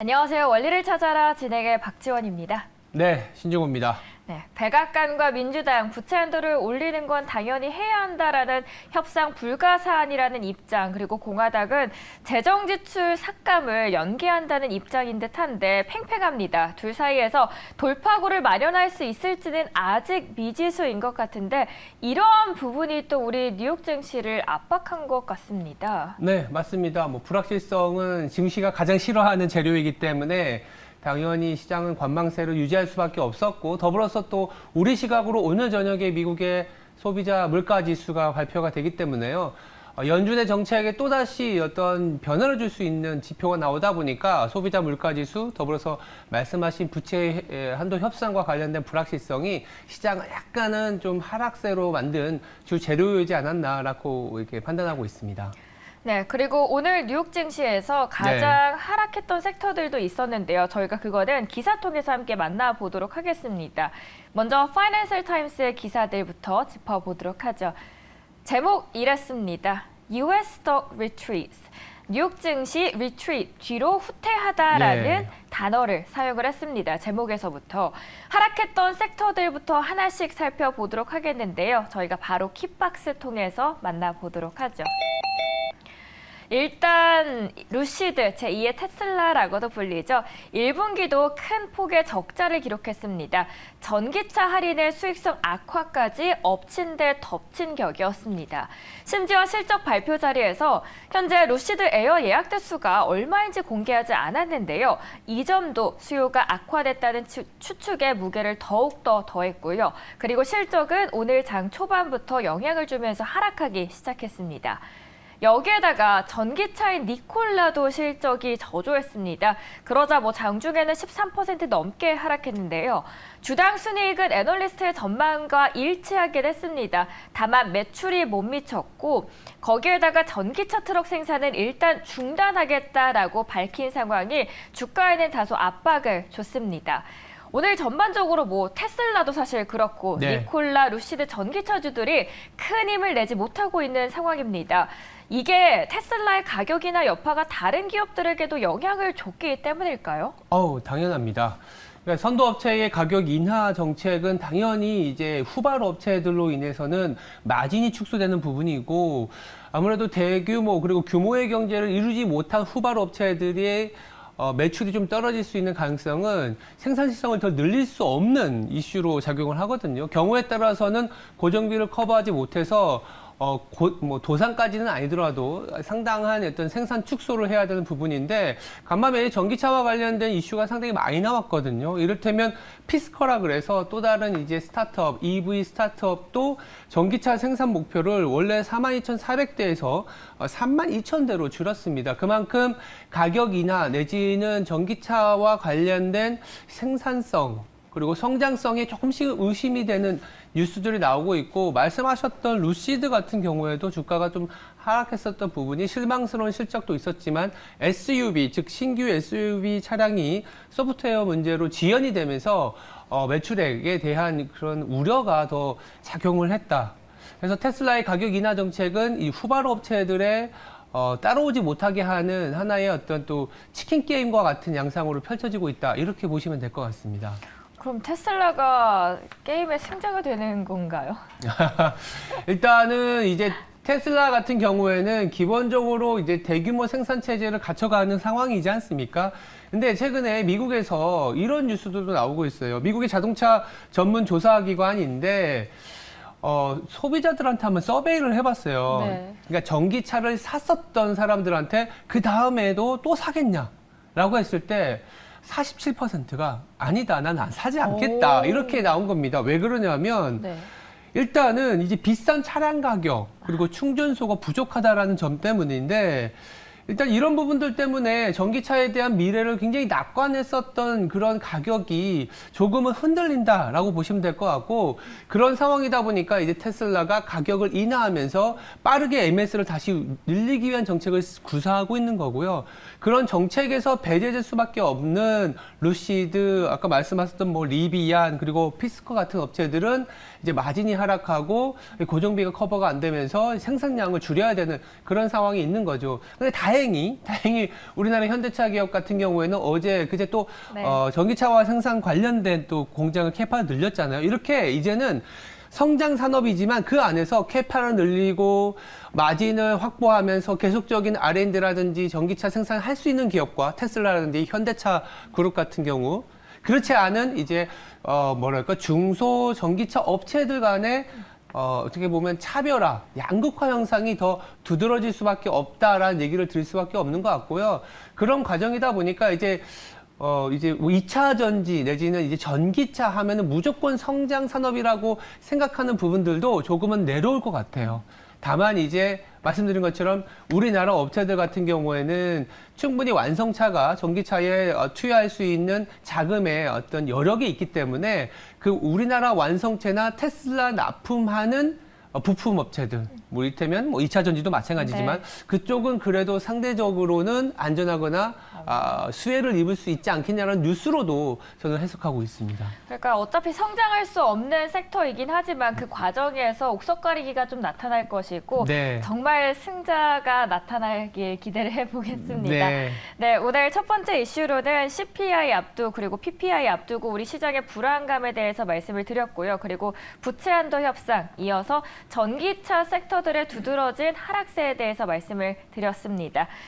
안녕하세요. 원리를 찾아라 진행의 박지원입니다. 네, 신종호입니다. 네, 백악관과 민주당 부채 한도를 올리는 건 당연히 해야 한다라는 협상 불가 사안이라는 입장, 그리고 공화당은 재정 지출 삭감을 연기한다는 입장인 듯한데 팽팽합니다. 둘 사이에서 돌파구를 마련할 수 있을지는 아직 미지수인 것 같은데 이러한 부분이 또 우리 뉴욕 증시를 압박한 것 같습니다. 네, 맞습니다. 불확실성은 증시가 가장 싫어하는 재료이기 때문에 당연히 시장은 관망세를 유지할 수밖에 없었고, 더불어서 또 우리 시각으로 오늘 저녁에 미국의 소비자 물가 지수가 발표가 되기 때문에요. 연준의 정책에 또다시 어떤 변화를 줄 수 있는 지표가 나오다 보니까 소비자 물가 지수, 더불어서 말씀하신 부채 한도 협상과 관련된 불확실성이 시장을 약간은 좀 하락세로 만든 주 재료이지 않았나라고 이렇게 판단하고 있습니다. 네, 그리고 오늘 뉴욕 증시에서 가장 하락했던 섹터들도 있었는데요. 저희가 그거는 기사 통해서 함께 만나보도록 하겠습니다. 먼저 파이낸셜 타임스의 기사들부터 짚어보도록 하죠. 제목 이랬습니다. US stock retreats. 뉴욕 증시 retreat, 뒤로 후퇴하다라는 단어를 사용을 했습니다. 제목에서부터 하락했던 sektor들부터 하나씩 살펴보도록 하겠는데요. 저희가 바로 킥박스 통해서 만나보도록 하죠. 일단 루시드, 제2의 테슬라라고도 불리죠. 1분기도 큰 폭의 적자를 기록했습니다. 전기차 할인의 수익성 악화까지 엎친 데 덮친 격이었습니다. 심지어 실적 발표 자리에서 현재 루시드 에어 예약 대수가 얼마인지 공개하지 않았는데요. 이 점도 수요가 악화됐다는 추측에 무게를 더욱더 더했고요. 그리고 실적은 오늘 장 초반부터 영향을 주면서 하락하기 시작했습니다. 여기에다가 전기차인 니콜라도 실적이 저조했습니다. 그러자 장중에는 13% 넘게 하락했는데요. 주당 순이익은 애널리스트의 전망과 일치하긴 했습니다. 다만 매출이 못 미쳤고 거기에다가 전기차 트럭 생산은 일단 중단하겠다라고 밝힌 상황이 주가에는 다소 압박을 줬습니다. 오늘 전반적으로 테슬라도 사실 그렇고 니콜라, 루시드 전기차주들이 큰 힘을 내지 못하고 있는 상황입니다. 이게 테슬라의 가격이나 여파가 다른 기업들에게도 영향을 줬기 때문일까요? 당연합니다. 그러니까 선도업체의 가격 인하 정책은 당연히 이제 후발 업체들로 인해서는 마진이 축소되는 부분이고, 아무래도 대규모 그리고 규모의 경제를 이루지 못한 후발 업체들의 매출이 좀 떨어질 수 있는 가능성은 생산시성을 더 늘릴 수 없는 이슈로 작용을 하거든요. 경우에 따라서는 고정비를 커버하지 못해서 도산까지는 아니더라도 상당한 어떤 생산 축소를 해야 되는 부분인데, 간밤에 전기차와 관련된 이슈가 상당히 많이 나왔거든요. 이를테면 피스커라 그래서 또 다른 이제 스타트업, EV 스타트업도 전기차 생산 목표를 원래 42,400대에서 32,000대로 줄였습니다. 그만큼 가격 인하 내지는 전기차와 관련된 생산성 그리고 성장성에 조금씩 의심이 되는 뉴스들이 나오고 있고, 말씀하셨던 루시드 같은 경우에도 주가가 좀 하락했었던 부분이 실망스러운 실적도 있었지만 SUV, 즉 신규 SUV 차량이 소프트웨어 문제로 지연이 되면서 매출액에 대한 그런 우려가 더 작용을 했다. 그래서 테슬라의 가격 인하 정책은 이 후발 업체들의 따라오지 못하게 하는 하나의 어떤 또 치킨 게임과 같은 양상으로 펼쳐지고 있다. 이렇게 보시면 될 것 같습니다. 그럼 테슬라가 게임의 승자가 되는 건가요? 일단은 이제 테슬라 같은 경우에는 기본적으로 이제 대규모 생산 체제를 갖춰가는 상황이지 않습니까? 근데 최근에 미국에서 이런 뉴스들도 나오고 있어요. 미국의 자동차 전문 조사 기관인데 소비자들한테 한번 서베이를 해봤어요. 그러니까 전기차를 샀었던 사람들한테 그 다음에도 또 사겠냐라고 했을 때 47%가 아니다, 난 사지 않겠다, 이렇게 나온 겁니다. 왜 그러냐면 일단은 이제 비싼 차량 가격 그리고 충전소가 부족하다라는 점 때문인데, 일단 이런 부분들 때문에 전기차에 대한 미래를 굉장히 낙관했었던 그런 가격이 조금은 흔들린다라고 보시면 될 것 같고, 그런 상황이다 보니까 이제 테슬라가 가격을 인하하면서 빠르게 MS를 다시 늘리기 위한 정책을 구사하고 있는 거고요. 그런 정책에서 배제될 수밖에 없는 루시드, 아까 말씀하셨던 리비안 그리고 피스커 같은 업체들은 이제 마진이 하락하고 고정비가 커버가 안 되면서 생산량을 줄여야 되는 그런 상황이 있는 거죠. 근데 다행히 우리나라 현대차 기업 같은 경우에는 그제 또 네. 전기차와 생산 관련된 또 공장을 캐파를 늘렸잖아요. 이렇게 이제는 성장 산업이지만 그 안에서 캐파를 늘리고 마진을 확보하면서 계속적인 R&D라든지 전기차 생산할 수 있는 기업과 테슬라라든지 현대차 그룹 같은 경우 그렇지 않은 이제 중소 전기차 업체들 간의 어떻게 보면 차별화, 양극화 현상이 더 두드러질 수밖에 없다라는 얘기를 드릴 수밖에 없는 것 같고요. 그런 과정이다 보니까 이제 뭐 2차 전지 내지는 이제 전기차 하면은 무조건 성장 산업이라고 생각하는 부분들도 조금은 내려올 것 같아요. 다만 이제 말씀드린 것처럼 우리나라 업체들 같은 경우에는 충분히 완성차가 전기차에 투여할 수 있는 자금의 어떤 여력이 있기 때문에 그 우리나라 완성체나 테슬라 납품하는 부품 업체들, 뭐 이를테면 2차 전지도 마찬가지지만 네. 그쪽은 그래도 상대적으로는 안전하거나 수혜를 입을 수 있지 않겠냐는 뉴스로도 저는 해석하고 있습니다. 그러니까 어차피 성장할 수 없는 섹터이긴 하지만 그 과정에서 옥석가리기가 좀 나타날 것이고 네. 정말 승자가 나타나길 기대를 해보겠습니다. 네. 네, 오늘 첫 번째 이슈로는 CPI 앞두 그리고 PPI 앞두고 우리 시장의 불안감에 대해서 말씀을 드렸고요. 그리고 부채 한도 협상 이어서 전기차 섹터들의 두드러진 하락세에 대해서 말씀을 드렸습니다.